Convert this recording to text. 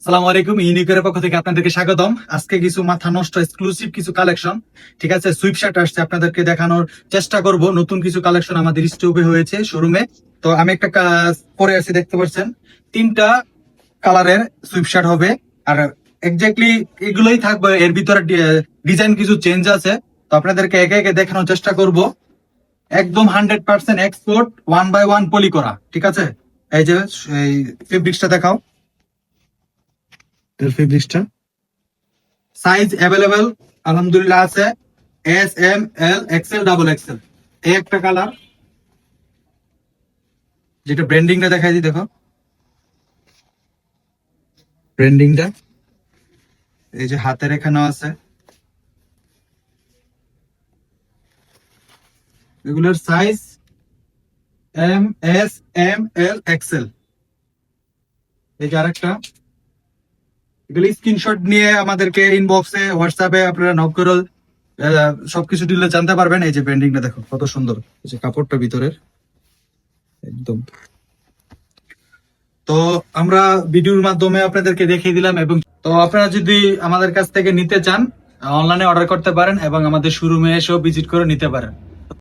সালামু আলাইকুম, ইউনিকের পক্ষ থেকে আপনাদেরকে স্বাগতম। আজকে কিছু মাথা নষ্ট এক্সক্লুসিভ কিছু কালেকশন, ঠিক আছে, সুইপ শার্ট আসছে, আপনাদেরকে দেখানোর চেষ্টা করব। নতুন কিছু কালেকশন আমাদের স্টকে হয়েছে শোরুমে। তো আমি একটা পরে আছি, দেখতে পাচ্ছেন, তিনটা কালারের সুইপ শার্ট হবে। আর এক্স্যাক্টলি এগুলোই থাকবে, এর ভিতরে ডিজাইন কিছু চেঞ্জ আছে। তো আপনাদেরকে একে একে দেখানোর চেষ্টা করব। একদম 100% এক্সপোর্ট, 1 বাই 1 পলি করা, ঠিক আছে। এই যে এই ফেব্রিক্সটা দেখাও, ফেব্রিক্সটা সাইজ অ্যাভেলেবেল আলহামদুলিল্লাহ আছে। এস, এম, এল, এক্সেল, ডাবল এক্সেল। এই একটা কালার, যেটা ব্র্যান্ডিংটা দেখাই দিই, দেখো ব্র্যান্ডিংটা। এই যে হাতের এখানেও আছে। এগুলোর সাইজ এম, এস, এম, এল, এক্সেল। এই যে আরেকটা, এগুলো স্ক্রিনশট নিয়ে আমাদেরকে ইনবক্সে, হোয়াটসঅ্যাপে আপনারা নক করে সবকিছু ডিটেইলস জানতে পারবেন। এই যে ব্র্যান্ডিংটা দেখো কত সুন্দর, এই যে কাপড়টা ভিতরের একদম। তো আমরা ভিডিওর মাধ্যমে আপনাদেরকে দেখিয়ে দিলাম। এবং তো আপনারা যদি আমাদের কাছ থেকে নিতে চান, অনলাইনে অর্ডার করতে পারেন এবং আমাদের শোরুমে এসেও ভিজিট করে নিতে পারেন।